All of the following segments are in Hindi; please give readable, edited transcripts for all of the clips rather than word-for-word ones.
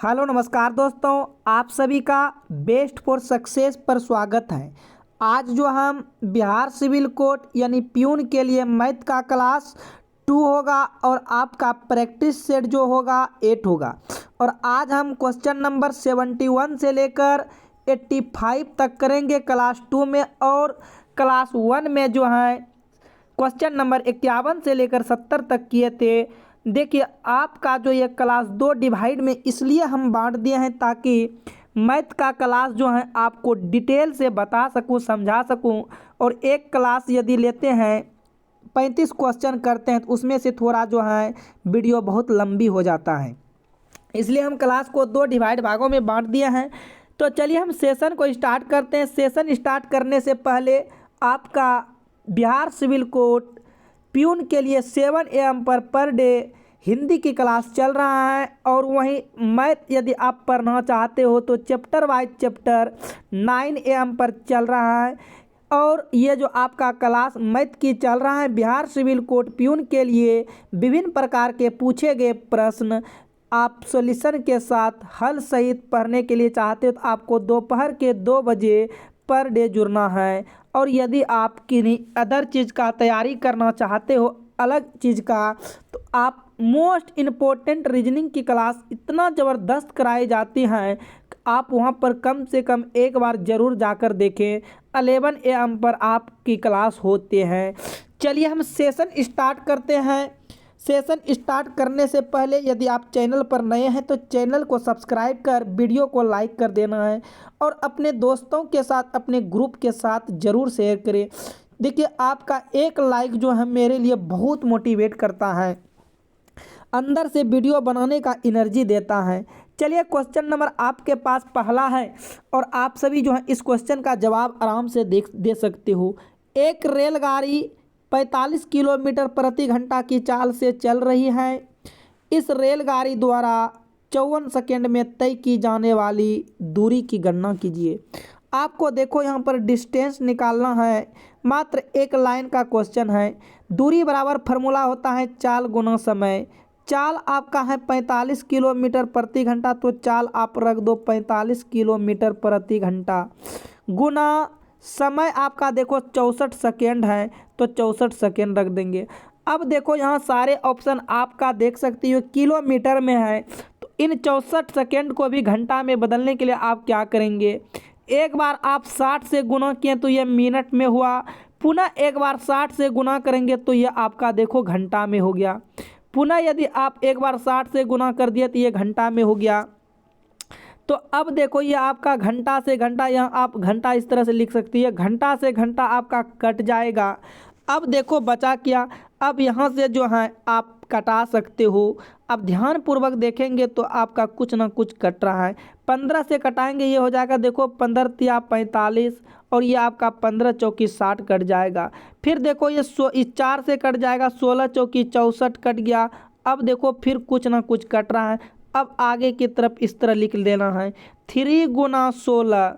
हेलो नमस्कार दोस्तों, आप सभी का बेस्ट फॉर सक्सेस पर स्वागत है। आज जो हम बिहार सिविल कोड यानी प्यून के लिए मैथ का क्लास 2 होगा और आपका प्रैक्टिस सेट जो होगा 8 होगा। और आज हम क्वेश्चन नंबर 71 से लेकर 85 तक करेंगे क्लास 2 में, और क्लास 1 में जो है क्वेश्चन नंबर 51 से लेकर 70 तक किए थे। देखिए, आपका जो ये क्लास 2 डिवाइड में इसलिए हम बांट दिए हैं ताकि मैथ का क्लास जो है आपको डिटेल से बता सकूं, समझा सकूं। और एक क्लास यदि लेते हैं 35 क्वेश्चन करते हैं तो उसमें से थोड़ा जो है वीडियो बहुत लंबी हो जाता है, इसलिए हम क्लास को 2 डिवाइड भागों में बांट दिए हैं। तो चलिए हम सेशन को स्टार्ट करते हैं। सेशन स्टार्ट करने से पहले आपका बिहार सिविल कोड प्यून के लिए 7 AM पर डे हिंदी की क्लास चल रहा है। और वहीं मैथ यदि आप पढ़ना चाहते हो तो चैप्टर वाइज चैप्टर 9 AM पर चल रहा है। और ये जो आपका क्लास मैथ की चल रहा है बिहार सिविल कोड प्यून के लिए, विभिन्न प्रकार के पूछे गए प्रश्न आप सॉल्यूशन के साथ हल सहित पढ़ने के लिए चाहते हो तो आपको दोपहर के 2 बजे पर डे जुड़ना है। और यदि आप किन्हीं अदर चीज़ का तैयारी करना चाहते हो, अलग चीज़ का, तो आप मोस्ट इम्पोर्टेंट रीजनिंग की क्लास इतना ज़बरदस्त कराई जाती हैं, आप वहां पर कम से कम एक बार ज़रूर जाकर देखें। 11 AM पर आपकी क्लास होते हैं। चलिए हम सेशन स्टार्ट करते हैं। सेशन स्टार्ट करने से पहले यदि आप चैनल पर नए हैं तो चैनल को सब्सक्राइब कर वीडियो को लाइक कर देना है और अपने दोस्तों के साथ, अपने ग्रुप के साथ ज़रूर शेयर करें। देखिए, आपका एक लाइक जो है मेरे लिए बहुत मोटिवेट करता है, अंदर से वीडियो बनाने का एनर्जी देता है। चलिए, क्वेश्चन नंबर आपके पास पहला है और आप सभी जो है इस क्वेश्चन का जवाब आराम से दे सकते हो। एक रेलगाड़ी 45 किलोमीटर प्रति घंटा की चाल से चल रही है। इस रेलगाड़ी द्वारा 54 सेकेंड में तय की जाने वाली दूरी की गणना कीजिए। आपको देखो यहाँ पर डिस्टेंस निकालना है, मात्र एक लाइन का क्वेश्चन है। दूरी बराबर फार्मूला होता है चाल गुना समय। चाल आपका है 45 किलोमीटर प्रति घंटा, तो चाल आप रख दो 45 किलोमीटर प्रति घंटा, गुना समय आपका देखो 64 सेकेंड है तो 64 सेकेंड रख देंगे। अब देखो यहाँ सारे ऑप्शन आपका देख सकते हो किलोमीटर में है, तो इन 64 सेकेंड को भी घंटा में बदलने के लिए आप क्या करेंगे, एक बार आप 60 से गुना किए तो ये मिनट में हुआ, पुनः एक बार 60 से गुना करेंगे तो ये आपका देखो घंटा में हो गया, पुनः यदि आप एक बार 60 से गुना कर दिए तो ये घंटा में हो गया। तो अब देखो ये आपका घंटा से घंटा, यहाँ आप घंटा इस तरह से लिख सकती है, घंटा से घंटा आपका कट जाएगा। अब देखो बचा क्या, अब यहाँ से जो है आप कटा सकते हो। अब ध्यानपूर्वक देखेंगे तो आपका कुछ ना कुछ कट रहा है। 15 से कटाएंगे, ये हो जाएगा देखो 15 तिया 45 और ये आपका 15 चौकी 60 कट जाएगा। फिर देखो ये 4 से कट जाएगा, 16 चौकी 64 कट गया। अब देखो फिर कुछ ना कुछ कट रहा है। अब आगे की तरफ इस तरह लिख देना है 3 गुना 16,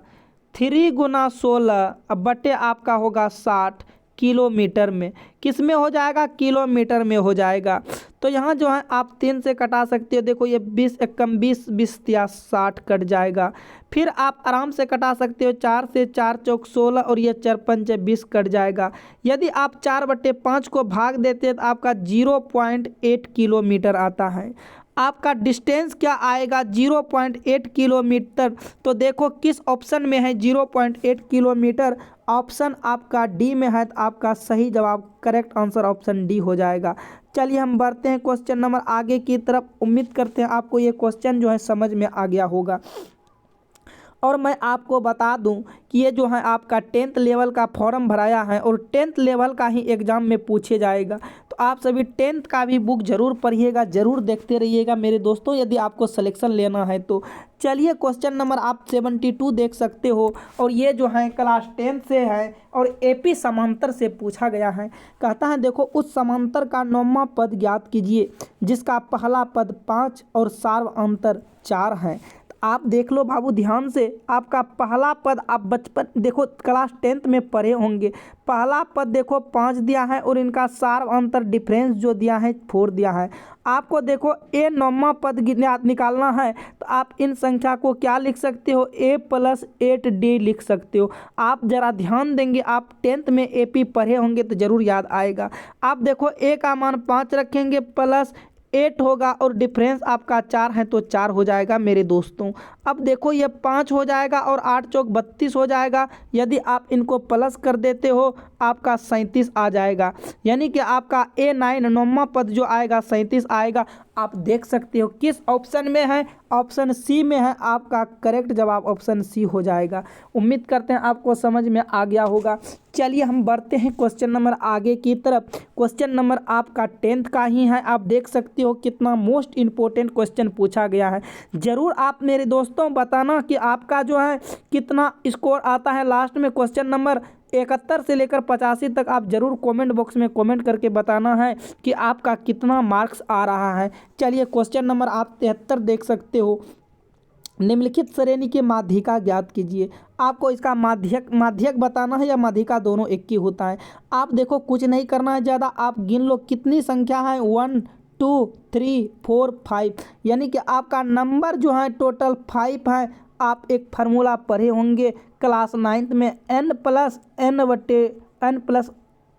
3 गुना 16 अब बटे आपका होगा 60 किलोमीटर में, किस में हो जाएगा, किलोमीटर में हो जाएगा। तो यहाँ जो है आप 3 से कटा सकते हो, देखो ये 20 एकम 20, 20 या 60 कट जाएगा। फिर आप आराम से कटा सकते हो 4 से, 4 चौक 16 और ये 4 पंचे 20 कट जाएगा। यदि आप 4/5 को भाग देते हैं तो आपका 0.8 किलोमीटर आता है। आपका डिस्टेंस क्या आएगा, 0.8 किलोमीटर। तो देखो किस ऑप्शन में है 0.8 किलोमीटर, ऑप्शन आपका डी में है, तो आपका सही जवाब करेक्ट आंसर ऑप्शन डी हो जाएगा। चलिए हम बढ़ते हैं क्वेश्चन नंबर आगे की तरफ। उम्मीद करते हैं आपको ये क्वेश्चन जो है समझ में आ गया होगा। और मैं आपको बता दूं कि ये जो है आपका 10th लेवल का फॉर्म भराया है और 10th लेवल का ही एग्ज़ाम में पूछे जाएगा। तो आप सभी 10th का भी बुक ज़रूर पढ़िएगा, ज़रूर देखते रहिएगा मेरे दोस्तों, यदि आपको सिलेक्शन लेना है तो। चलिए क्वेश्चन नंबर आप 72 देख सकते हो और ये जो है क्लास 10 से है और AP समांतर से पूछा गया है। कहता है देखो उस समांतर का 9वां पद ज्ञात कीजिए जिसका पहला पद 5 और सार्वअंतर 4 है। आप देख लो बाबू ध्यान से, आपका पहला पद आप बचपन देखो क्लास 10th में पढ़े होंगे। पहला पद देखो 5 दिया है और इनका सार अंतर डिफरेंस जो दिया है 4 दिया है। आपको देखो ए 9वां पद निकालना है तो आप इन संख्या को क्या लिख सकते हो, a + 8d लिख सकते हो। आप जरा ध्यान देंगे, आप 10th में AP पढ़े होंगे तो जरूर याद आएगा। आप देखो a का मान 5 रखेंगे प्लस 8 होगा और डिफरेंस आपका 4 है तो 4 हो जाएगा मेरे दोस्तों। अब देखो ये 5 हो जाएगा और 8 चौक 32 हो जाएगा। यदि आप इनको प्लस कर देते हो आपका 37 आ जाएगा, यानी कि आपका A9 9वां पद जो आएगा 37 आएगा। आप देख सकते हो किस ऑप्शन में है, ऑप्शन सी में है। आपका करेक्ट जवाब ऑप्शन सी हो जाएगा। उम्मीद करते हैं आपको समझ में आ गया होगा। चलिए हम बढ़ते हैं क्वेश्चन नंबर आगे की तरफ। क्वेश्चन नंबर आपका 10th का ही है। आप देख सकते हो कितना मोस्ट इम्पोर्टेंट क्वेश्चन पूछा गया है। ज़रूर आप मेरे दोस्तों बताना कि आपका जो है कितना स्कोर आता है। लास्ट में क्वेश्चन नंबर 71 से लेकर 85 तक आप जरूर कमेंट बॉक्स में कमेंट करके बताना है कि आपका कितना मार्क्स आ रहा है। चलिए क्वेश्चन नंबर आप 73 देख सकते हो। निम्नलिखित श्रेणी के माध्यिका ज्ञात कीजिए। आपको इसका माध्यक बताना है या माध्यिका दोनों एक ही होता है। आप देखो कुछ नहीं करना है ज़्यादा, आप गिन लो कितनी संख्या है 1 2 3 4 5, यानी कि आपका नंबर जो है टोटल 5 है। आप एक फार्मूला पढ़े होंगे क्लास 9th में, n + n ×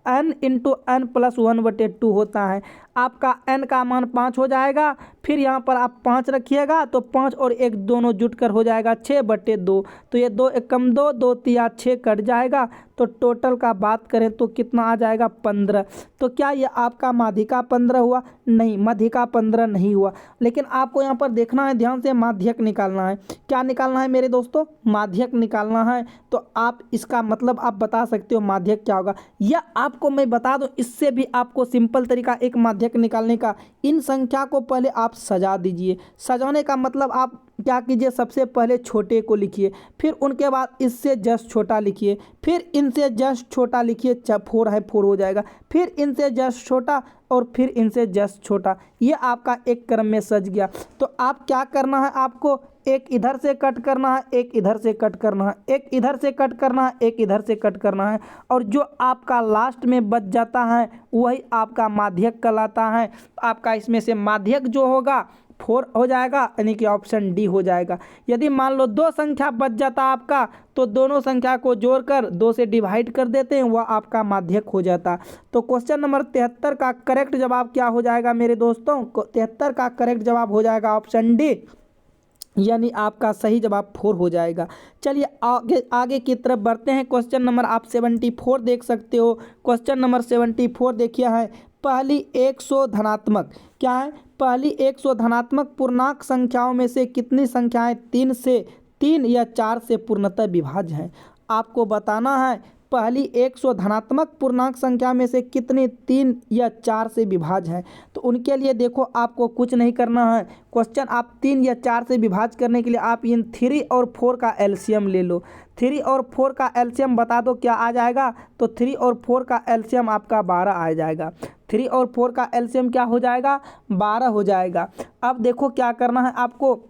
n+1/2 होता है। आपका n का मान 5 हो जाएगा, फिर यहाँ पर आप 5 रखिएगा तो 5 और 1 दोनों जुटकर हो जाएगा 6/2। तो ये 2 × 2 2 3 6 कट जाएगा। तो टोटल का बात करें तो कितना आ जाएगा 15। तो क्या ये आपका माध्यिका 15 हुआ? नहीं, माध्यिका 15 नहीं हुआ। लेकिन आपको यहाँ पर देखना है ध्यान से, माध्यक निकालना है। क्या निकालना है मेरे दोस्तों? माध्यक निकालना है। तो आप इसका मतलब आप बता सकते हो माध्यक क्या होगा, या आपको मैं बता दूं इससे भी आपको सिंपल तरीका एक माध्यक निकालने का। इन संख्या को पहले आप सजा दीजिए। सजाने का मतलब आप क्या कीजिए, सबसे पहले छोटे को लिखिए, फिर उनके बाद इससे जस्ट छोटा लिखिए, फिर इनसे जस्ट छोटा लिखिए। 4 है 4 हो जाएगा, फिर इनसे जस्ट छोटा और फिर इनसे जस्ट छोटा। ये आपका एक क्रम में सज गया। तो आप क्या करना है, आपको एक इधर से कट करना है, एक इधर से कट करना है, एक इधर से कट करना है, एक इधर से कट करना है, और जो आपका लास्ट में बच जाता है वही आपका माध्यक कहलाता है। आपका इसमें से माध्यक जो होगा 4 हो जाएगा, यानी कि ऑप्शन डी हो जाएगा। यदि मान लो 2 संख्या बच जाता आपका तो दोनों संख्या को जोड़कर 2 से डिवाइड कर देते हैं, वह आपका माध्यक हो जाता। तो क्वेश्चन नंबर 73 का करेक्ट जवाब क्या हो जाएगा मेरे दोस्तों? 73 का करेक्ट जवाब हो जाएगा ऑप्शन डी, यानी आपका सही जवाब 4 हो जाएगा। चलिए आगे की तरफ बढ़ते हैं। क्वेश्चन नंबर आप 74 देख सकते हो। क्वेश्चन नंबर 74 देखिए है, पहली 100 धनात्मक क्या है? पहली 100 धनात्मक पूर्णांक संख्याओं में से कितनी संख्याएं 3 या 4 से पूर्णतः विभाज्य हैं? आपको बताना है पहली 100 धनात्मक पूर्णांक संख्या में से कितनी 3 या 4 से विभाज्य है। तो उनके लिए देखो आपको कुछ नहीं करना है। क्वेश्चन आप 3 या 4 से विभाज्य करने के लिए आप इन 3 और 4 का एलसीएम ले लो। 3 और 4 का एलसीएम बता दो क्या आ जाएगा? तो 3 और 4 का एलसीएम आपका 12 आ जाएगा। 3 और 4 का एलसीएम क्या हो जाएगा? 12 हो जाएगा। अब देखो क्या करना है आपको,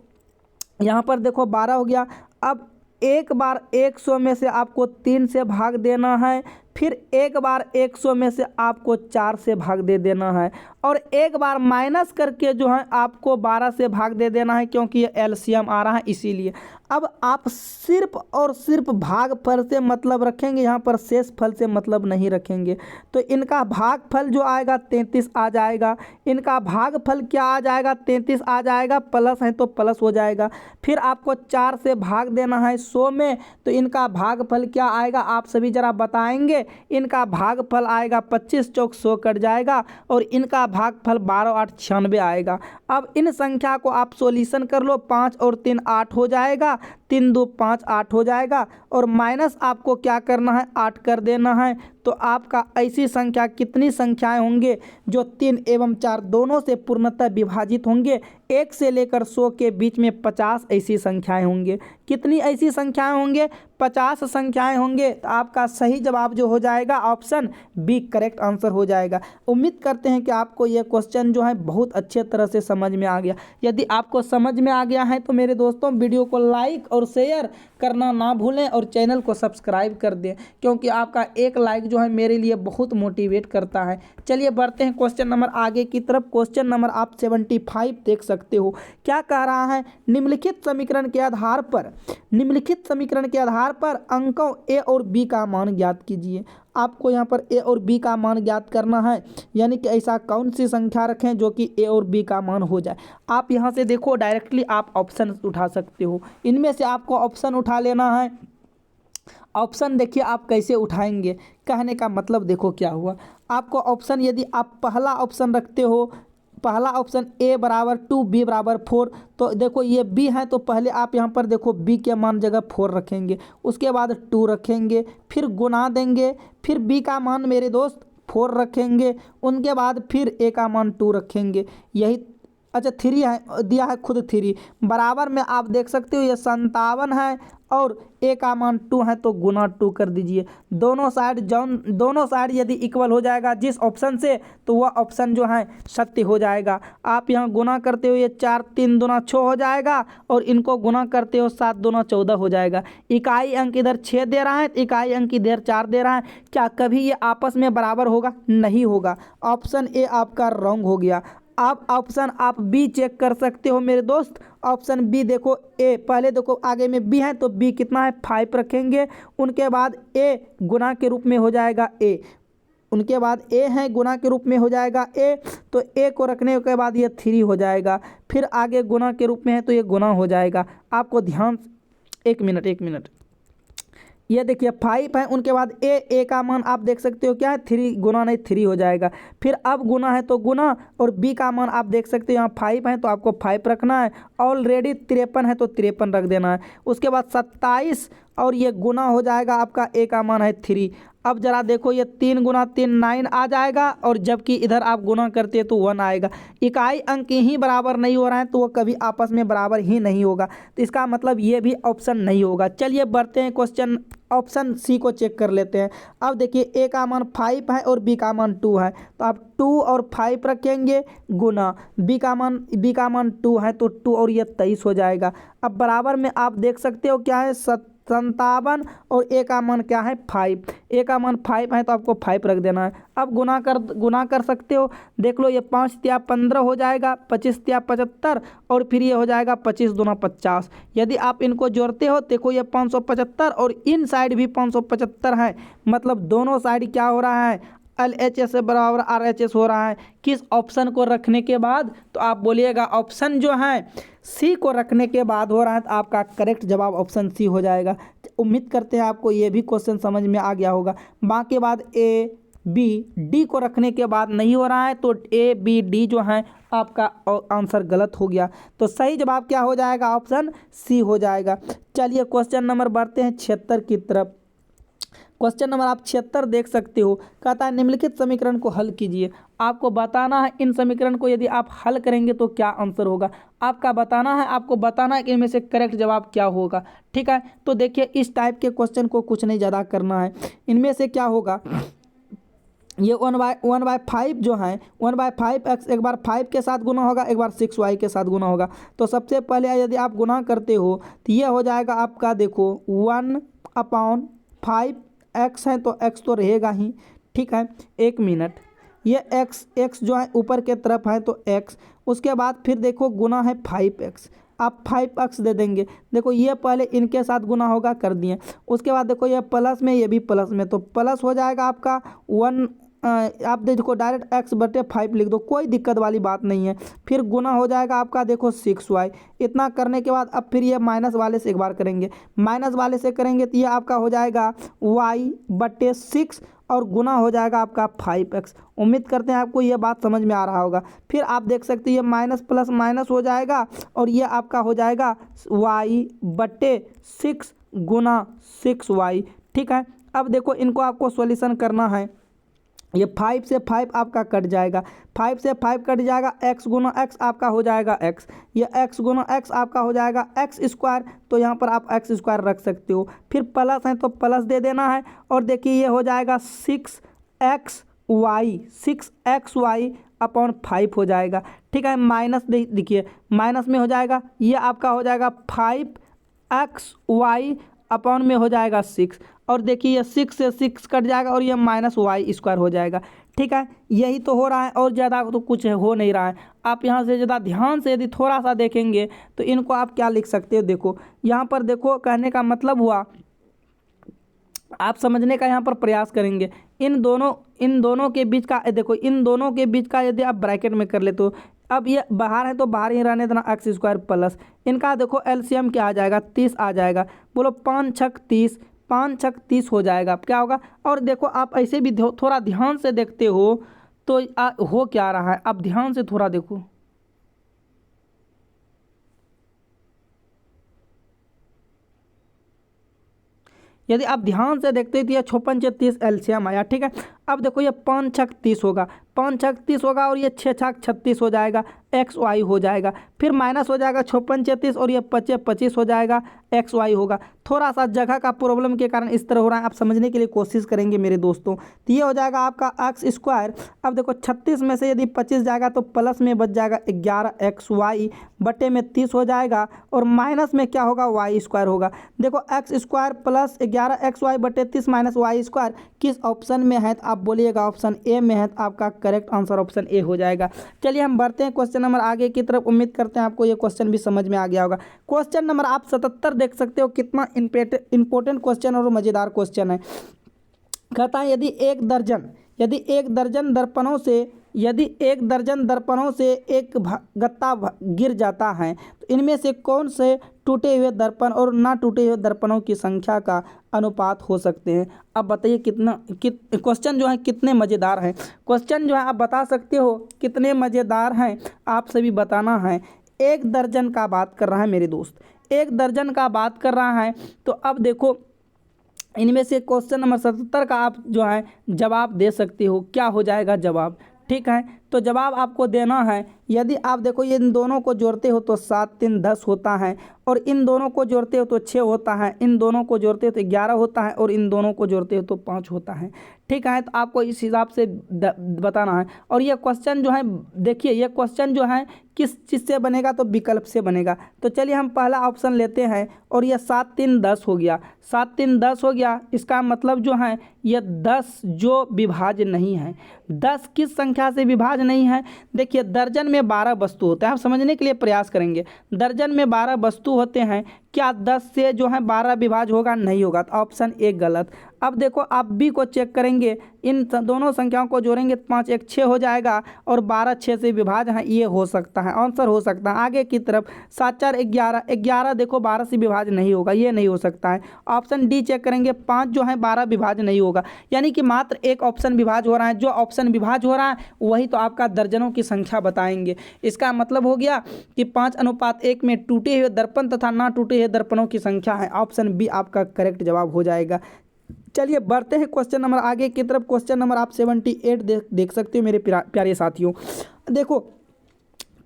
यहाँ पर देखो 12 हो गया। अब एक बार 100 में से आपको 3 से भाग देना है, फिर एक बार 100 में से आपको 4 से भाग दे देना है, और एक बार माइनस करके जो है आपको 12 से भाग दे देना है, क्योंकि ये एलसीएम आ रहा है इसीलिए। अब आप सिर्फ और सिर्फ भागफल से मतलब रखेंगे, यहाँ पर शेषफल से मतलब नहीं रखेंगे। तो इनका भागफल जो आएगा 33 आ जाएगा। इनका भागफल क्या आ जाएगा? 33 आ जाएगा, प्लस है तो प्लस हो जाएगा। फिर आपको 4 से भाग देना है 100 में, तो इनका भागफल क्या आएगा आप सभी जरा बताएंगे? इनका भागफल आएगा 25 चौक 100 कट जाएगा, और इनका भागफल 12 8 96 आएगा। अब इन संख्या को आप सॉल्यूशन कर लो, 5 और 3 8 हो जाएगा, 3 2 5 8 हो जाएगा और माइनस आपको क्या करना है 8 कर देना है। तो आपका ऐसी संख्या कितनी संख्याएं होंगे जो 3 एवं 4 दोनों से पूर्णतः विभाजित होंगे। 1 से लेकर 100 के बीच में 50 ऐसी संख्याएं होंगे। कितनी ऐसी संख्याएं होंगे? 50 संख्याएं होंगे। तो आपका सही जवाब जो हो जाएगा ऑप्शन बी करेक्ट आंसर हो जाएगा। उम्मीद करते हैं कि आपको यह क्वेश्चन जो है बहुत अच्छे तरह से समझ में आ गया। यदि आपको समझ में आ गया है तो मेरे दोस्तों वीडियो को लाइक और शेयर करना ना भूलें और चैनल को सब्सक्राइब कर दें, क्योंकि आपका एक लाइक जो है मेरे लिए बहुत मोटिवेट करता है। चलिए बढ़ते हैं क्वेश्चन नंबर आगे की तरफ। क्वेश्चन नंबर आप 75 देख सकते हो। क्या कह रहा है? निम्नलिखित समीकरण के आधार पर अंकों ए और बी का मान ज्ञात कीजिए। आपको यहाँ पर ए और बी का मान ज्ञात करना है, यानी कि ऐसा कौन सी संख्या रखें जो कि ए और बी का मान हो जाए। आप यहाँ से देखो डायरेक्टली आप ऑप्शन उठा सकते हो। इनमें से आपको ऑप्शन उठा लेना है। ऑप्शन देखिए आप कैसे उठाएंगे, कहने का मतलब देखो क्या हुआ। आपको ऑप्शन यदि आप पहला ऑप्शन रखते हो, पहला ऑप्शन ए बराबर 2 बी बराबर 4, तो देखो ये बी है तो पहले आप यहाँ पर देखो बी के मान जगह 4 रखेंगे, उसके बाद 2 रखेंगे, फिर गुना देंगे, फिर बी का मान मेरे दोस्त 4 रखेंगे, उनके बाद फिर ए का मान 2 रखेंगे। यही अच्छा 3 है दिया है खुद 3 बराबर में आप देख सकते हो ये 57 है और ए का मान 2 है तो गुना 2 कर दीजिए। दोनों साइड यदि इक्वल हो जाएगा जिस ऑप्शन से, तो वह ऑप्शन जो है सत्य हो जाएगा। आप यहाँ गुना करते हो ये 4 3 दूना 6 हो जाएगा और इनको गुना करते हो 7 दूना 14 हो जाएगा। इकाई अंक इधर 6 दे रहा है, इकाई अंक इधर 4 दे रहा है। क्या कभी ये आपस में बराबर होगा? नहीं होगा। ऑप्शन ए आपका रॉन्ग हो गया। आप ऑप्शन आप बी चेक कर सकते हो मेरे दोस्त। ऑप्शन बी देखो ए, पहले देखो आगे में बी है तो बी कितना है 5 रखेंगे, उनके बाद ए गुना के रूप में हो जाएगा ए, उनके बाद ए है गुना के रूप में हो जाएगा ए, तो ए को रखने के बाद ये 3 हो जाएगा, फिर आगे गुना के रूप में है तो ये गुना हो जाएगा। आपको ध्यान, एक मिनट ये देखिए 5 है, उनके बाद ए का मान आप देख सकते हो क्या है 3, गुना नहीं 3 हो जाएगा। फिर अब गुना है तो गुना, और बी का मान आप देख सकते हो यहाँ 5 है तो आपको 5 रखना है। ऑलरेडी 53 है तो 53 रख देना है। उसके बाद 27 और ये गुना हो जाएगा, आपका ए का मान है 3। अब जरा देखो ये 3 गुना 3 9 आ जाएगा, और जबकि इधर आप गुना करते हैं तो 1 आएगा। इकाई अंक ही बराबर नहीं हो रहा है तो वो कभी आपस में बराबर ही नहीं होगा, तो इसका मतलब ये भी ऑप्शन नहीं होगा। चलिए बढ़ते हैं क्वेश्चन ऑप्शन सी को चेक कर लेते हैं। अब देखिए ए का मान 5 है और बी का मान 2 है, तो आप 2 और 5 रखेंगे गुना, बी का मान 2 है तो 2 और ये 23 हो जाएगा। अब बराबर में आप देख सकते हो क्या है 57 और ए का मान क्या है 5, ए का मान 5 है तो आपको 5 रख देना है। अब गुना कर सकते हो, देख लो ये 5 तिया 15 हो जाएगा, 25 तिया 75 और फिर ये हो जाएगा 25 दूना 50। यदि आप इनको जोड़ते हो देखो ये 575 और इन साइड भी 575 है, मतलब दोनों साइड क्या हो रहा है LHS बराबर RHS हो रहा है। किस ऑप्शन को रखने के बाद? तो आप बोलिएगा ऑप्शन जो है सी को रखने के बाद हो रहा है, तो आपका करेक्ट जवाब ऑप्शन सी हो जाएगा। उम्मीद करते हैं आपको ये भी क्वेश्चन समझ में आ गया होगा। बाकी बाद ए बी डी को रखने के बाद नहीं हो रहा है तो ए बी डी जो है आपका आंसर गलत हो गया, तो सही जवाब क्या हो जाएगा? ऑप्शन सी हो जाएगा। चलिए क्वेश्चन नंबर बढ़ते हैं 76 की तरफ। क्वेश्चन नंबर आप 76 देख सकते हो। कहता है निम्नलिखित समीकरण को हल कीजिए। आपको बताना है इन समीकरण को यदि आप हल करेंगे तो क्या आंसर होगा। आपको बताना है कि इनमें से करेक्ट जवाब क्या होगा। ठीक है, तो देखिए इस टाइप के क्वेश्चन को कुछ नहीं ज़्यादा करना है। इनमें से क्या होगा, ये 1/5 जो है 1/5 x एक बार 5 के साथ गुना होगा, एक बार 6y के साथ गुना होगा। तो सबसे पहले यदि आप गुना करते हो तो ये हो जाएगा आपका देखो 1/5 x है तो x तो रहेगा ही। ठीक है, एक मिनट, ये x जो है ऊपर के तरफ है तो x, उसके बाद फिर देखो गुना है 5x, आप 5x दे देंगे। देखो ये पहले इनके साथ गुना होगा, कर दिए। उसके बाद देखो ये प्लस में, ये भी प्लस में, तो प्लस हो जाएगा आपका आप देखो डायरेक्ट x/5 लिख दो, कोई दिक्कत वाली बात नहीं है। फिर गुना हो जाएगा आपका देखो 6y। इतना करने के बाद अब फिर ये माइनस वाले से एक बार करेंगे, माइनस वाले से करेंगे तो ये आपका हो जाएगा y/6 और गुना हो जाएगा आपका 5x। उम्मीद करते हैं आपको ये बात समझ में आ रहा होगा। फिर आप देख सकते हैं ये माइनस प्लस माइनस हो जाएगा और ये आपका हो जाएगा y/6 गुना 6y। ठीक है, अब देखो इनको आपको सॉल्यूशन करना है। ये 5 से 5 आपका कट जाएगा, 5 से 5 कट जाएगा, x गुना x आपका हो जाएगा x, ये x गुना x आपका हो जाएगा x²। तो यहाँ पर आप x² रख सकते हो। फिर प्लस है तो प्लस दे देना है और देखिए ये हो जाएगा 6xy अपॉन 5 हो जाएगा। ठीक है, माइनस देखिए माइनस में हो जाएगा, ये आपका हो जाएगा 5xy अपॉन में हो जाएगा 6 और देखिए ये 6 से 6 कट जाएगा और ये -y² हो जाएगा। ठीक है, यही तो हो रहा है और ज़्यादा तो कुछ हो नहीं रहा है। आप यहाँ से ज़्यादा ध्यान से यदि थोड़ा सा देखेंगे तो इनको आप क्या लिख सकते हो, देखो यहाँ पर देखो, कहने का मतलब हुआ आप समझने का यहाँ पर प्रयास करेंगे। इन दोनों के बीच का देखो, इन दोनों के बीच का यदि आप ब्रैकेट में कर ले तो अब ये बाहर है तो बाहर ही रहने देना, x² प्लस इनका देखो एलसीएम क्या आ जाएगा 30 आ जाएगा। बोलो 5×6 30, 5×6 30 हो जाएगा, क्या होगा। और देखो आप ऐसे भी थोड़ा ध्यान से देखते हो तो हो क्या रहा है, आप ध्यान से थोड़ा देखो। यदि आप ध्यान से देखते हो तो ये 56 30 एलसीएम आया। ठीक है, अब देखो ये 5×6 30 होगा, 5×6 30 होगा और ये 6×6 36 हो जाएगा, xy हो जाएगा। फिर माइनस हो जाएगा 56 36 और ये 25 25 हो जाएगा, xy होगा। थोड़ा सा जगह का प्रॉब्लम के कारण इस तरह हो रहा है, आप समझने के लिए कोशिश करेंगे मेरे दोस्तों। तो ये हो जाएगा आपका x²। अब देखो 36 में से यदि 25 जाएगा तो प्लस में बच जाएगा 11xy बटे में 30 हो जाएगा और माइनस में क्या होगा y² होगा। देखो x² प्लस 11xy बटे 30 माइनस y² किस ऑप्शन में है, तो आप बोलिएगा ऑप्शन ए में है, तो आपका करेक्ट आंसर ऑप्शन ए हो जाएगा। चलिए हम बढ़ते हैं क्वेश्चन नंबर आगे की तरफ। उम्मीद करते हैं आपको ये क्वेश्चन भी समझ में आ गया होगा। क्वेश्चन नंबर आप 77 देख सकते हो, कितना इंपॉर्टेंट क्वेश्चन और मज़ेदार क्वेश्चन है। कहता है यदि एक दर्जन दर्पणों से एक गत्ता गिर जाता है तो इनमें से कौन से टूटे हुए दर्पण और ना टूटे हुए दर्पणों की संख्या का अनुपात हो सकते हैं। अब बताइए क्वेश्चन जो है कितने मज़ेदार हैं। क्वेश्चन जो है आप बता सकते हो कितने मज़ेदार हैं, आप सभी बताना है। एक दर्जन का बात कर रहा है मेरे दोस्त, एक दर्जन का बात कर रहा है। तो अब देखो इनमें से क्वेश्चन नंबर 77 का आप जो है जवाब दे सकते हो। क्या हो जाएगा जवाब, ठीक है। तो जवाब आपको देना है, यदि आप देखो ये इन दोनों को जोड़ते हो तो 7 3 10 होता है और इन दोनों को जोड़ते हो तो 6 होता है, इन दोनों को जोड़ते हो तो 11 होता है और इन दोनों को जोड़ते हो तो 5 होता है। ठीक है, तो आपको इस हिसाब से बताना है। और ये क्वेश्चन जो है देखिए, ये क्वेश्चन जो है किस चीज़ से बनेगा, तो विकल्प से बनेगा। तो चलिए हम पहला ऑप्शन लेते हैं और ये 7 3 10 हो गया, 7 3 10 हो गया। इसका मतलब जो है ये 10 जो विभाज्य नहीं है। 10 किस संख्या से विभाज्य नहीं है, देखिए दर्जन में 12 वस्तु होते हैं। आप समझने के लिए प्रयास करेंगे, दर्जन में 12 वस्तु होते हैं, क्या 10 से जो है 12 विभाज्य होगा, नहीं होगा। तो ऑप्शन ए गलत। अब देखो आप बी को चेक करेंगे, इन दोनों संख्याओं को जोड़ेंगे तो 5 1 6 हो जाएगा और 12 6 से विभाज्य है, ये हो सकता है, आंसर हो सकता है। आगे की तरफ 7 4 11, 11 देखो 12 से विभाज्य नहीं होगा, ये नहीं हो सकता है। ऑप्शन डी चेक करेंगे, 5 जो है 12 विभाज्य नहीं होगा, यानी कि मात्र एक ऑप्शन विभाज्य हो रहा है। जो ऑप्शन विभाज्य हो रहा है वही तो आपका दर्जनों की संख्या बताएंगे। इसका मतलब हो गया कि 5:1 में टूटे हुए दर्पण तथा ना टूटे हुए दर्पणों की संख्या है। ऑप्शन बी आपका करेक्ट जवाब हो जाएगा। चलिए बढ़ते हैं क्वेश्चन नंबर आगे की तरफ। क्वेश्चन नंबर आप 78 देख सकते हो मेरे प्यारे साथियों। देखो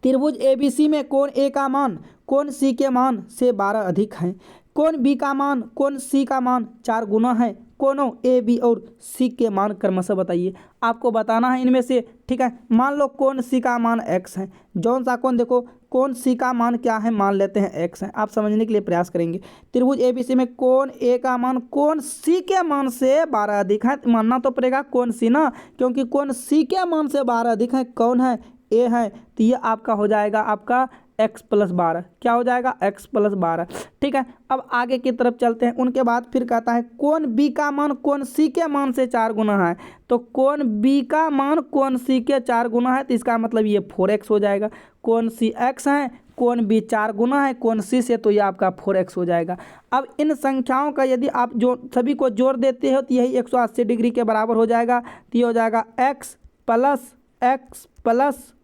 त्रिभुज ABC में कोण ए का मान कोण सी के मान से 12 अधिक है, कोण बी का मान कोण सी का मान 4 गुना है, कोणों ए बी और सी के मान क्रमशः बताइए। आपको बताना है इनमें से, ठीक है। मान लो कोण सी का मान x है, जौन सा कोण देखो कोण सी का मान क्या है, मान लेते हैं x है। आप समझने के लिए प्रयास करेंगे। त्रिभुज ABC में कोण ए का मान कोण सी के मान से 12 अधिक है, मानना तो पड़ेगा कोण सी ना, क्योंकि कोण सी के मान से 12 अधिक है, कौन है, ए है। तो ये आपका हो जाएगा आपका x प्लस 12, क्या हो जाएगा x प्लस 12। ठीक है, अब आगे की तरफ चलते हैं। उनके बाद फिर कहता है कोण b का मान कोण c के मान से 4 गुना है। तो कोण b का मान कोण c के 4 गुना है, तो इसका मतलब ये 4x हो जाएगा। कोण c x है, कोण b 4 गुना है कोण c से, तो ये आपका 4x हो जाएगा। अब इन संख्याओं का यदि आप जो सभी को जोड़ देते हो तो यही 180 डिग्री के बराबर हो जाएगा। तो ये हो जाएगा x प्लस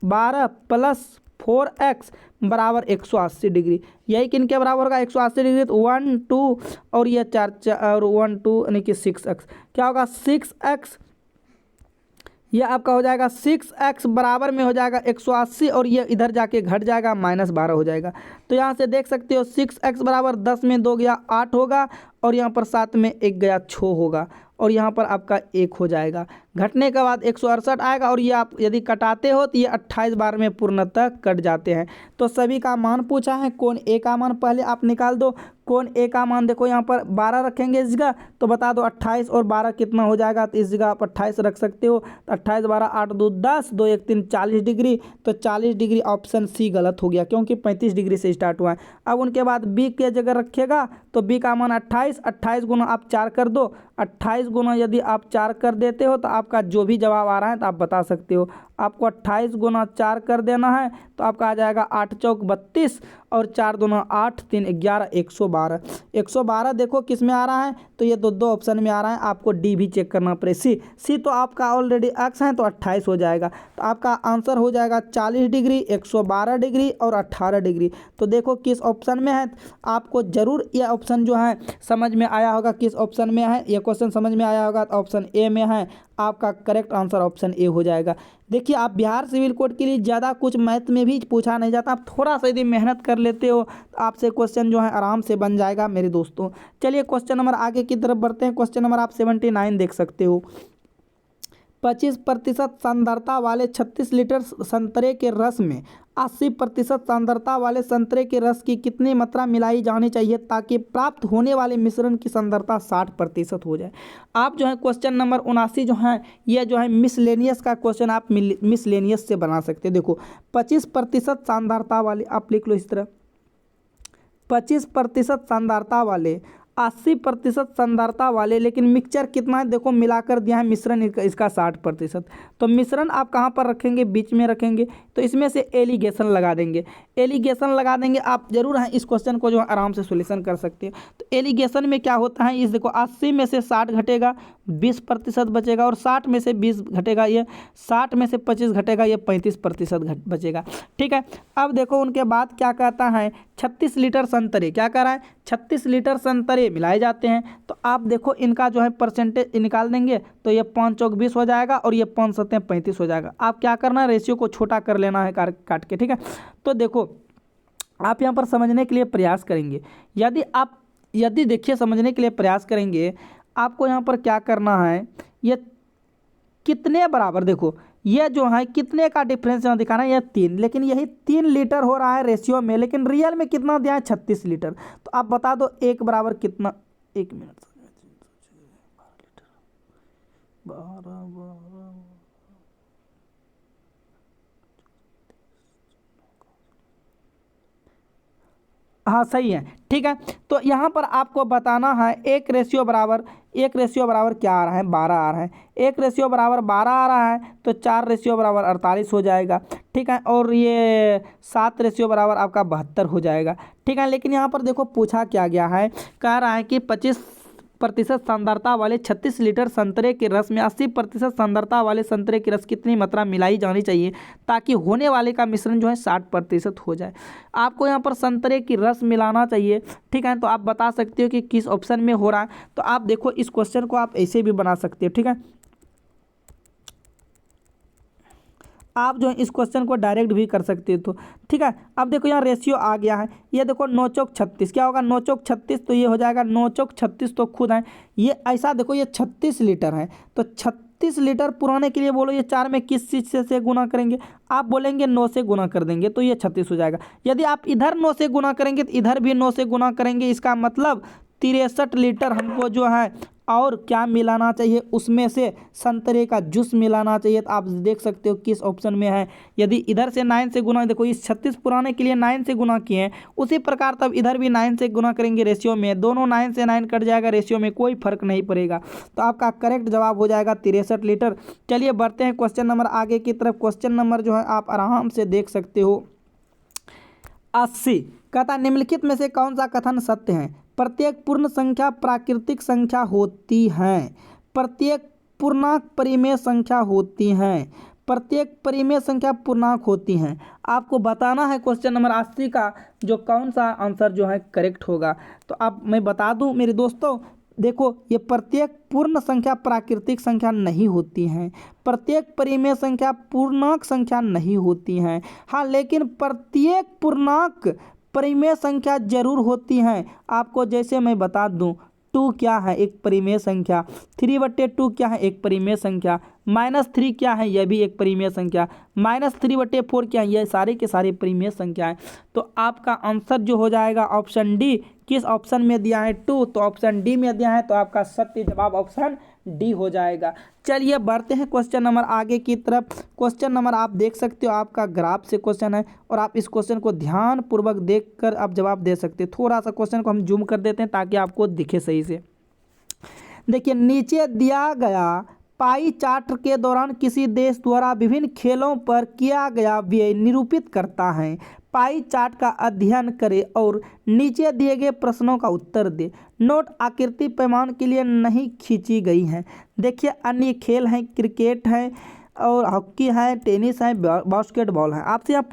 12 प्लस 4x बराबर 180 डिग्री। यही किन के बराबर होगा 180 डिग्री, तो 1 2 और ये 4 और 1 2 यानी कि 6x, क्या होगा 6x। ये आपका हो जाएगा 6x बराबर में हो जाएगा 180 और ये इधर जाके घट जाएगा -12 हो जाएगा। तो यहाँ से देख सकते हो 6x बराबर 10 में 2 गया 8 होगा और यहाँ पर 7 में 1 गया 6 होगा और यहाँ पर आपका 1 हो जाएगा। घटने के बाद 168 आएगा और ये आप यदि कटाते हो तो ये 28 बार में पूर्णतः कट जाते हैं। तो सभी का मान पूछा है। कोण ए का मान पहले आप निकाल दो। कोण ए का मान देखो यहाँ पर 12 रखेंगे इस जगह, तो बता दो 28 और 12 कितना हो जाएगा। तो इस जगह आप 28 रख सकते हो। तो 28 12 8 2 10 2 1 3 40 डिग्री। तो 40 डिग्री ऑप्शन सी गलत हो गया क्योंकि 35 डिग्री से स्टार्ट हुआ है। अब उनके बाद बी के जगह रखिएगा तो बी का मान 28, 28 गुना आप 4 कर दो। 28 गुना यदि आप 4 कर देते हो तो आपका जो भी जवाब आ रहा है तो आप बता सकते हो। आपको 28 गुना 4 कर देना है तो आपका आ जाएगा 8 चौक 32 और 4 दूना 8 3 11 112। 112 देखो किस में आ रहा है, तो ये दो ऑप्शन में आ रहा है। आपको डी भी चेक करना पड़े। सी तो आपका ऑलरेडी एक्स है तो 28 हो जाएगा। तो आपका आंसर हो जाएगा 40 डिग्री 112 डिग्री और 18 डिग्री। तो देखो किस ऑप्शन में है। आपको जरूर यह ऑप्शन जो है समझ में आया होगा। किस ऑप्शन में है ये क्वेश्चन समझ में आया होगा, तो ऑप्शन ए में है। आपका करेक्ट आंसर ऑप्शन ए हो जाएगा। देखिए आप बिहार सिविल कोड के लिए ज़्यादा कुछ मैथ में भी पूछा नहीं जाता। आप थोड़ा सा यदि मेहनत कर लेते हो तो आपसे क्वेश्चन जो है आराम से बन जाएगा मेरे दोस्तों। चलिए क्वेश्चन नंबर आगे की तरफ बढ़ते हैं। क्वेश्चन नंबर आप 79 देख सकते हो। 25% सांद्रता वाले 36 लीटर संतरे के रस में 80% सांद्रता वाले संतरे के रस की कितनी मात्रा मिलाई जानी चाहिए ताकि प्राप्त होने वाले मिश्रण की सांद्रता 60% हो जाए। आप जो है क्वेश्चन नंबर 79 जो है ये जो है मिसलेनियस का क्वेश्चन आप मिसलेनियस से बना सकते हैं। देखो 25% सांद्रता वाले आप लिख लो इस तरह, 25% सांद्रता वाले 80% सांद्रता वाले, लेकिन मिक्सचर कितना है देखो मिलाकर दिया है मिश्रण इसका 60%। तो मिश्रण आप कहाँ पर रखेंगे, बीच में रखेंगे। तो इसमें से एलिगेशन लगा देंगे। एलिगेशन लगा देंगे आप जरूर हैं इस क्वेश्चन को जो है आराम से सॉल्यूशन कर सकते हैं। तो एलिगेशन में क्या होता है, इस देखो 80 में से 60 घटेगा 20% बचेगा और 60 में से 20 घटेगा ये 60 में से 25 घटेगा ये 35% बचेगा। ठीक है, अब देखो उनके बाद क्या कहता है 36 लीटर संतरे, क्या कह रहा है 36 लीटर संतरे मिलाए जाते हैं। तो आप देखो इनका जो है परसेंटेज निकाल देंगे तो ये 5 चौक 20 हो जाएगा और ये 5 सत्ते 35 हो जाएगा। आप क्या करना है रेशियो को छोटा कर लेना है काट के। ठीक है, तो देखो आप यहाँ पर समझने के लिए प्रयास करेंगे। यदि देखिए समझने के लिए प्रयास करेंगे आपको यहाँ पर क्या करना है, ये कितने बराबर देखो ये जो है कितने का डिफरेंस यहाँ दिखाना है, यह 3, लेकिन यही 3 लीटर हो रहा है रेशियो में, लेकिन रियल में कितना दिया है 36 लीटर। तो आप बता दो एक बराबर कितना, 1 मिनट 12 हाँ सही है। ठीक है, तो यहाँ पर आपको बताना है एक रेशियो बराबर क्या आ रहा है 12 आ रहा है। 1 रेशियो बराबर 12 आ रहा है तो 4 रेशियो बराबर 48 हो जाएगा। ठीक है, और ये 7 रेशियो बराबर आपका 72 हो जाएगा। ठीक है, लेकिन यहाँ पर देखो पूछा क्या गया है, कह रहा है कि 25% सांद्रता वाले 36 लीटर संतरे के रस में 80% सांद्रता वाले संतरे के रस कितनी मात्रा मिलाई जानी चाहिए ताकि होने वाले का मिश्रण जो है 60% हो जाए। आपको यहाँ पर संतरे की रस मिलाना चाहिए। ठीक है, तो आप बता सकते हो कि किस ऑप्शन में हो रहा है। तो आप देखो इस क्वेश्चन को आप ऐसे भी बना सकते हो। ठीक है, आप जो है इस क्वेश्चन को डायरेक्ट भी कर सकते हो। तो ठीक है, अब देखो यहाँ रेशियो आ गया है। ये देखो 9 चौक 36, क्या होगा 9 चौक 36, तो ये हो जाएगा 9 चौक 36 तो खुद है ये ऐसा देखो ये 36 लीटर है। तो 36 लीटर पुराने के लिए बोलो ये 4 में किस चीज़ से गुना करेंगे, आप बोलेंगे 9 से गुना कर देंगे तो ये 36 हो जाएगा। यदि आप इधर 9 से गुना करेंगे तो इधर भी 9 से गुना करेंगे, इसका मतलब 63 लीटर हमको जो है और क्या मिलाना चाहिए, उसमें से संतरे का जूस मिलाना चाहिए। तो आप देख सकते हो किस ऑप्शन में है। यदि इधर से 9 से गुना, देखो इस 36 पुराने के लिए 9 से गुना किए हैं, उसी प्रकार तब इधर भी 9 से गुना करेंगे रेशियो में, दोनों 9 से 9 कट जाएगा, रेशियो में कोई फर्क नहीं पड़ेगा। तो आपका करेक्ट जवाब हो जाएगा 63 लीटर। चलिए बढ़ते हैं क्वेश्चन नंबर आगे की तरफ। क्वेश्चन नंबर जो है आप आराम से देख सकते हो 80। कहता निम्नलिखित में से कौन सा कथन सत्य है। प्रत्येक पूर्ण संख्या प्राकृतिक संख्या होती है। प्रत्येक पूर्णांक परिमेय संख्या होती हैं। प्रत्येक परिमेय संख्या पूर्णांक होती हैं। आपको बताना है क्वेश्चन नंबर 80 का जो कौन सा आंसर जो है करेक्ट होगा। तो अब मैं बता दूं मेरे दोस्तों, देखो ये प्रत्येक पूर्ण संख्या प्राकृतिक संख्या नहीं होती हैं। प्रत्येक परिमेय संख्या पूर्णांक संख्या नहीं होती हैं। हाँ, लेकिन प्रत्येक पूर्णांक परिमेय संख्या जरूर होती हैं। आपको जैसे मैं बता दूं, 2 क्या है, एक परिमेय संख्या। 3/2 क्या है, एक परिमेय संख्या। -3 क्या है, यह भी एक परिमेय संख्या। -3/4 क्या है, ये सारे के सारे परिमेय संख्या है। तो आपका आंसर जो हो जाएगा ऑप्शन डी। किस ऑप्शन में दिया है 2, तो ऑप्शन डी में दिया है। तो आपका सत्य जवाब ऑप्शन डी हो जाएगा। चलिए बढ़ते हैं क्वेश्चन नंबर आगे की तरफ। क्वेश्चन नंबर आप देख सकते हो, आपका ग्राफ से क्वेश्चन है और आप इस क्वेश्चन को ध्यान पूर्वक देखकर आप जवाब दे सकते हैं। थोड़ा सा क्वेश्चन को हम जूम कर देते हैं ताकि आपको दिखे सही से। देखिए नीचे दिया गया पाई चार्ट के दौरान किसी देश द्वारा विभिन्न खेलों पर किया गया व्यय निरूपित करता है। पाई चार्ट का अध्ययन करें और नीचे दिए गए प्रश्नों का उत्तर दे। नोट आकृति पैमाने के लिए नहीं खींची गई हैं। देखिए अन्य खेल हैं, क्रिकेट है और हॉकी है, टेनिस है, बास्केटबॉल है। आपसे यहाँ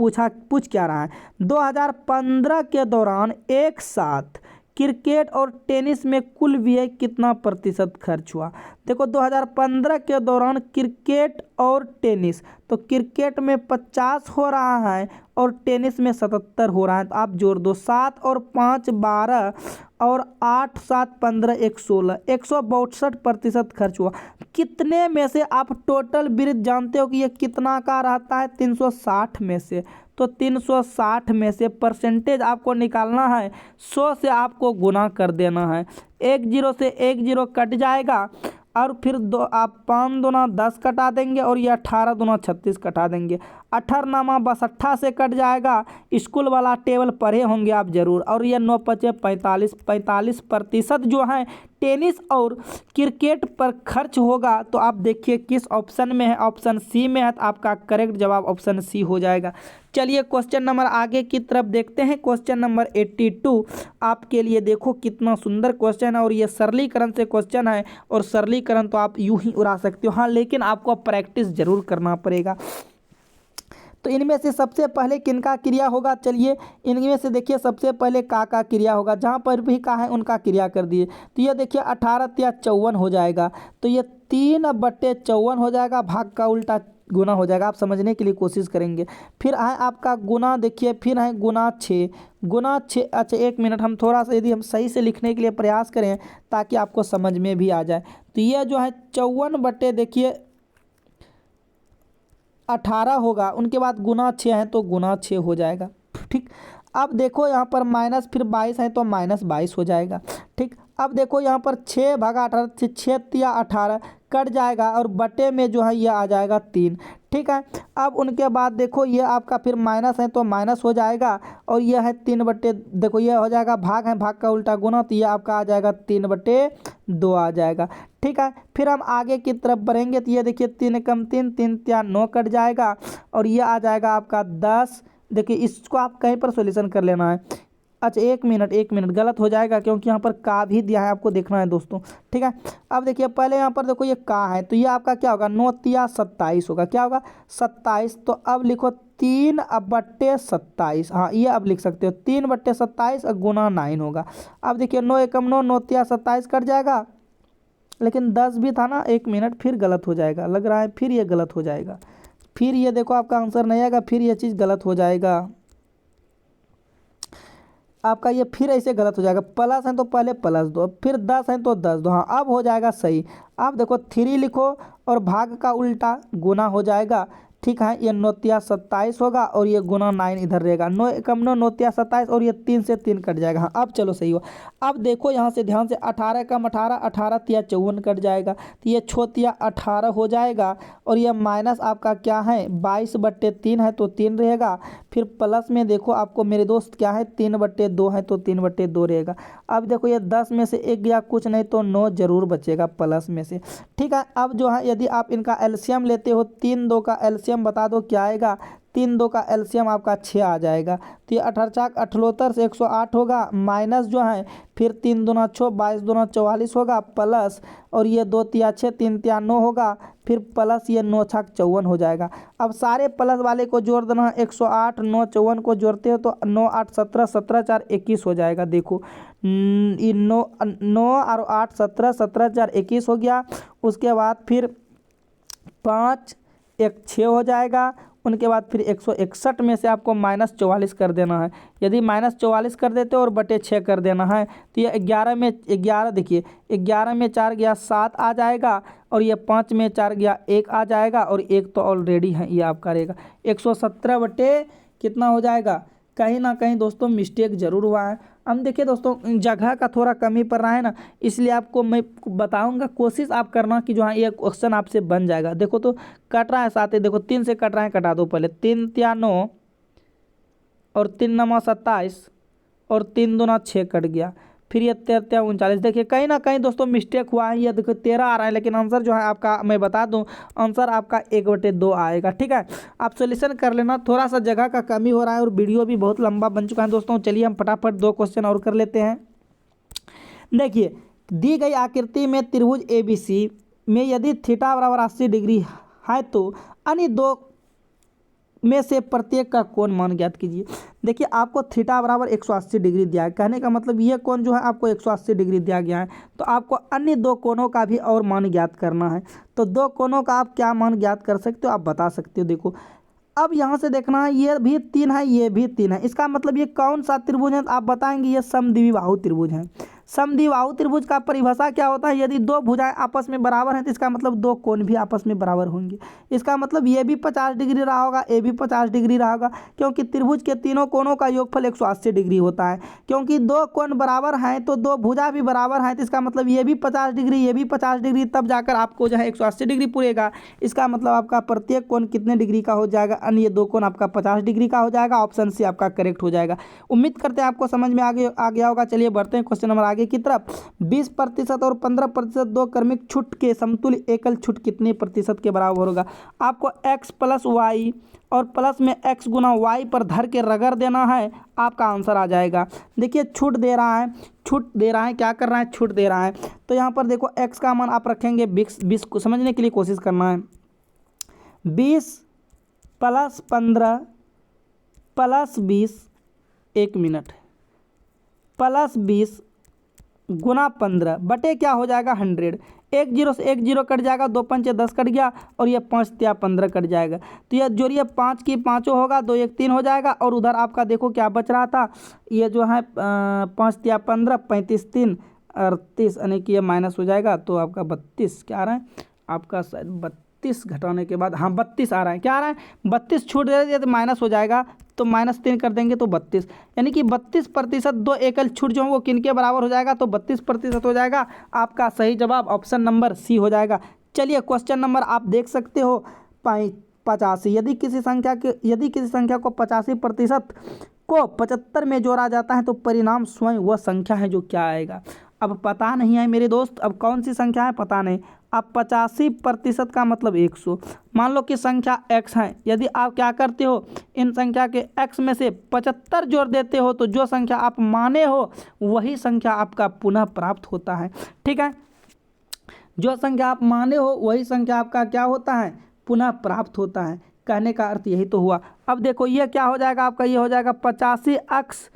पूछ क्या रहा है, 2015 के दौरान एक साथ क्रिकेट और टेनिस में कुल व्यय कितना प्रतिशत खर्च हुआ। देखो 2015 के दौरान क्रिकेट और टेनिस, तो क्रिकेट में 50 हो रहा है और टेनिस में 77 हो रहा है। तो आप जोड़ दो, 7 और 5 12 और 8 7 15 116, 162% खर्च हुआ। कितने में से आप टोटल बिल जानते हो कि ये कितना का रहता है, 360 में से। तो 360 में से परसेंटेज आपको निकालना है, 100 से आपको गुना कर देना है। 1 0 से 1 0 कट जाएगा और फिर आप 5 दूना 10 कटा देंगे और ये 18 दूना 36 कटा देंगे। 18 बस 8 से कट जाएगा। स्कूल वाला टेबल पढ़े होंगे आप जरूर। और ये 9 5 45, 45% जो है टेनिस और क्रिकेट पर खर्च होगा। तो आप देखिए किस ऑप्शन में है, ऑप्शन सी में है। तो आपका करेक्ट जवाब ऑप्शन सी हो जाएगा। चलिए क्वेश्चन नंबर आगे की तरफ देखते हैं। क्वेश्चन नंबर 82 आपके लिए देखो कितना सुंदर क्वेश्चन है और ये सरलीकरण से क्वेश्चन है। और सरलीकरण तो आप यूं ही उड़ा सकते हो, हाँ, लेकिन आपको प्रैक्टिस जरूर करना पड़ेगा। तो इनमें से सबसे पहले किनका क्रिया होगा, चलिए इनमें से देखिए सबसे पहले का क्रिया होगा। जहाँ पर भी का है उनका क्रिया कर दिए। तो ये देखिए 18 या 54 हो जाएगा। तो ये 3/54 हो जाएगा, भाग का उल्टा गुना हो जाएगा। आप समझने के लिए कोशिश करेंगे। फिर है आपका गुना, देखिए फिर है गुना 6, गुना 6। अच्छा 1 मिनट, हम थोड़ा सा यदि हम सही से लिखने के लिए प्रयास करें ताकि आपको समझ में भी आ जाए। तो ये जो है 54 देखिए 18 होगा, उनके बाद गुना 6 है तो गुना 6 हो जाएगा। ठीक, अब देखो यहाँ पर माइनस फिर 22 है तो -22 हो जाएगा। ठीक, अब देखो यहाँ पर 6 भागा 18, 6 या 18 कट जाएगा और बटे में जो है ये आ जाएगा 3। ठीक है, अब उनके बाद देखो ये आपका फिर माइनस है तो माइनस हो जाएगा और ये है 3/, देखो ये हो जाएगा भाग है, भाग का उल्टा गुना, तो ये आपका आ जाएगा 3/2 आ जाएगा। ठीक है, फिर हम आगे की तरफ बढ़ेंगे तो ये देखिए 3 कम 3, 3 या 9 कट जाएगा और ये आ जाएगा आपका 10। देखिए इसको आप कहीं पर सॉल्यूशन कर लेना है। अच्छा 1 मिनट गलत हो जाएगा क्योंकि यहाँ पर का भी दिया है, आपको देखना है दोस्तों। ठीक है, अब देखिए पहले यहाँ पर देखो ये का है तो ये आपका क्या होगा, 9 या 27 होगा। क्या होगा, 27। तो अब लिखो 3/27। हाँ ये अब लिख सकते हो 3/27 और गुना 9 होगा। अब देखिए 9 एकम 9, 9 या 27 कट जाएगा, लेकिन 10 भी था ना। 1 मिनट, फिर गलत हो जाएगा लग रहा है, फिर ये गलत हो जाएगा। फिर ये देखो आपका आंसर नहीं आएगा, फिर ये चीज़ गलत हो जाएगा आपका। ये फिर ऐसे गलत हो जाएगा। प्लस है तो पहले +2, फिर 10 है तो 10 दो, हाँ अब हो जाएगा सही। अब देखो 3 लिखो और भाग का उल्टा गुना हो जाएगा। ठीक है। ये 9 तिया 27 होगा और ये गुना 9 इधर रहेगा, 9 एकम 9, 9 तिया 27 और ये 3 से 3 कट जाएगा। हाँ अब चलो सही हुआ। अब देखो यहाँ से ध्यान से 18 एकम 18, 18 तिया 54 कट जाएगा, तो ये 6 तिया 18 हो जाएगा और ये माइनस आपका क्या है 22/3 है तो 3 रहेगा। फिर प्लस में देखो आपको मेरे दोस्त क्या है 3/2 है तो 3/2 रहेगा। अब देखो ये 10 में से 1 गया, कुछ नहीं तो 9 जरूर बचेगा प्लस में से। ठीक है। अब जो है यदि आप इनका एलसीएम लेते हो, 3 2 का एलसीएम बता दो क्या आएगा, 3 2 का एलसीएम आपका 6 आ जाएगा। तो ये 18 78 से 108 होगा, माइनस जो है फिर 3 दूना 6, 22 दूना 44 होगा, प्लस और ये 2 तिया 6, 3 तिया 9 होगा, फिर प्लस ये 9 छक 54 हो जाएगा। अब सारे प्लस वाले को जोड़ देना है, 108 9 54 को जोड़ते हो तो 9 8 17, 17 4 21 हो जाएगा। देखो ये 9 और 8 17, 17 4 21 हो गया। उसके बाद फिर 5 1 6 हो जाएगा। उनके बाद फिर 161 में से आपको -44 कर देना है। यदि -44 कर देते हो और बटे 6 कर देना है तो ये 11 में 11, देखिए 11 में 4 गया 7 आ जाएगा और ये 5 में 4 गया 1 आ जाएगा और 1 तो ऑलरेडी है, ये आपका रहेगा 117 बटे कितना हो जाएगा। कहीं ना कहीं दोस्तों मिस्टेक ज़रूर हुआ है। हम देखिए दोस्तों जगह का थोड़ा कमी पड़ रहा है ना, इसलिए आपको मैं बताऊंगा, कोशिश आप करना कि जो हाँ ये क्वेश्चन आपसे बन जाएगा। देखो तो कट रहा है साथ ही, देखो 3 से कट रहा है, कटा दो पहले, 3 तिया 9 और 3 नमा 27 और 3 दूना 6 कट गया, फिर ये 13 तिया 39। देखिए कहीं ना कहीं दोस्तों मिस्टेक हुआ है, ये देखो 13 आ रहा है, लेकिन आंसर जो है आपका मैं बता दूं आंसर आपका 1/2 आएगा। ठीक है, आप सोल्यूशन कर लेना, थोड़ा सा जगह का कमी हो रहा है और वीडियो भी बहुत लंबा बन चुका है दोस्तों। चलिए हम फटाफट 2 क्वेश्चन और कर लेते हैं। देखिए दी गई आकृति में त्रिभुज ABC में यदि थीटा बराबर 80 डिग्री है तो अन्य 2 में से प्रत्येक का कोण मान ज्ञात कीजिए। देखिए आपको थीटा बराबर 180 डिग्री दिया है, कहने का मतलब ये कोण जो है आपको 180 डिग्री दिया गया है, तो आपको अन्य 2 कोणों का भी और मान ज्ञात करना है। तो 2 कोणों का आप क्या मान ज्ञात कर सकते हो, आप बता सकते हो। देखो अब यहाँ से देखना है, ये भी 3 है, ये भी 3 है, इसका मतलब ये कौन सा त्रिभुज है, आप बताएंगे ये समद्विबाहु त्रिभुज है। समद्विबाहु त्रिभुज का परिभाषा क्या होता है, यदि 2 भुजाएं आपस में बराबर हैं तो इसका मतलब 2 कोण भी आपस में बराबर होंगे। इसका मतलब ये भी 50 डिग्री रहा होगा, ये भी 50 डिग्री रहा होगा, क्योंकि त्रिभुज के तीनों कोणों का योगफल 180 डिग्री होता है। क्योंकि 2 कोण बराबर हैं तो 2 भुजा भी बराबर हैं, तो इसका मतलब ये भी 50 डिग्री, ये भी 50 डिग्री, तब जाकर आपको जो है 180 डिग्री पूरेगा। इसका मतलब आपका प्रत्येक कोण कितने डिग्री का हो जाएगा, अन्य 2 कोण आपका 50 डिग्री का हो जाएगा। ऑप्शन सी आपका करेक्ट हो जाएगा। उम्मीद करते हैं आपको समझ में आ गया होगा। चलिए बढ़ते हैं क्वेश्चन नंबर आगे की तरफ। 20% और 15% 2 क्रमिक छुट के समतुल्य एकल छुट कितने प्रतिशत के बराबर होगा। आपको x + y और प्लस में x गुना y पर धर के रगड़ देना है, आपका आंसर आ जाएगा। देखिए छूट दे रहा है, क्या कर रहा है, छूट दे रहा है। तो यहाँ पर देखो x का मान आप रखेंगे 20 को समझने के लिए कोशिश करना है। 20 + 15 + 20, 1 मिनट, + 20 गुना 15 बटे क्या हो जाएगा 100। 1 0 से 1 0 कट जाएगा, 2 पंचे 10 कट गया और ये 5 तिया 15 कट जाएगा। तो ये जोड़िए 5 की 5 होगा, 2 1 3 हो जाएगा और उधर आपका देखो क्या बच रहा था, ये जो है 5 तिया 15, 35 3 38, यानी कि ये माइनस हो जाएगा। तो आपका 32 क्या आ रहा है, आपका शायद 32 घटाने के बाद, हाँ 32 आ रहा है, क्या आ रहा है 32 छूट दे दिया तो माइनस हो जाएगा, तो -3 कर देंगे तो 32, यानी कि 32% 2 एकल छूट जो है वो किन के बराबर हो जाएगा, तो 32% हो जाएगा। आपका सही जवाब ऑप्शन नंबर सी हो जाएगा। चलिए क्वेश्चन नंबर आप देख सकते हो 85। यदि किसी संख्या को 85% को 75 में जोड़ा जाता है तो परिणाम स्वयं वह संख्या है जो क्या आएगा। अब पता नहीं है मेरे दोस्त, अब कौन सी संख्या है पता नहीं। अब 85% का मतलब 100, मान लो कि संख्या x है, यदि आप क्या करते हो इन संख्या के x में से 75 जोड़ देते हो तो जो संख्या आप माने हो वही संख्या आपका पुनः प्राप्त होता है। ठीक है, जो संख्या आप माने हो वही संख्या आपका क्या होता है, पुनः प्राप्त होता है। कहने का अर्थ यही तो हुआ। अब देखो ये क्या हो जाएगा आपका, ये हो जाएगा 85x,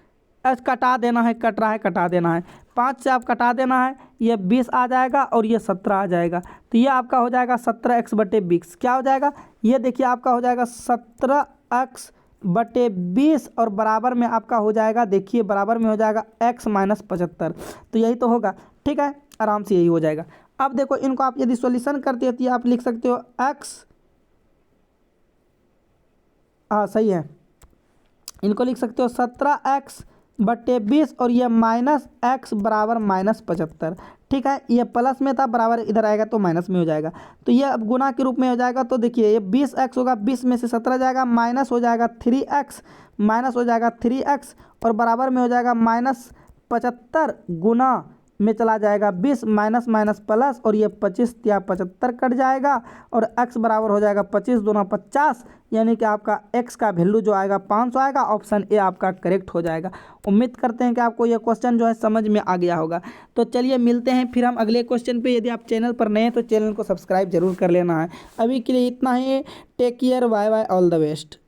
कटा देना है, कट रहा है कटा देना है, 5 से आप कटा देना है, ये 20 आ जाएगा और ये 17 आ जाएगा। तो ये आपका हो जाएगा 17x बटे 20, क्या हो जाएगा, ये देखिए आपका हो जाएगा 17x बटे 20 और बराबर में आपका हो जाएगा, देखिए बराबर में हो जाएगा x - 75। तो यही तो होगा। ठीक है, आराम से यही हो जाएगा। अब देखो इनको आप यदि सॉल्यूशन करते हो तो आप लिख सकते हो x हाँ सही है, इनको लिख सकते हो 17x/20 और ये -x बराबर -75। ठीक है, ये प्लस में था, बराबर इधर आएगा तो माइनस में हो जाएगा, तो ये अब गुना के रूप में हो जाएगा। तो देखिए ये 20x होगा, 20 में से 17 जाएगा, माइनस हो जाएगा 3x, माइनस हो जाएगा 3x और बराबर में हो जाएगा -75 गुना में चला जाएगा 20, माइनस माइनस प्लस और ये 25 या 75 कट जाएगा और x बराबर हो जाएगा 25 दूना 50, यानी कि आपका x का वैल्यू जो आएगा 500 आएगा। ऑप्शन ए आपका करेक्ट हो जाएगा। उम्मीद करते हैं कि आपको ये क्वेश्चन जो है समझ में आ गया होगा। तो चलिए मिलते हैं फिर हम अगले क्वेश्चन पे। यदि आप चैनल पर नए हैं तो चैनल को सब्सक्राइब जरूर कर लेना है। अभी के लिए इतना ही, take care, bye bye, all the best.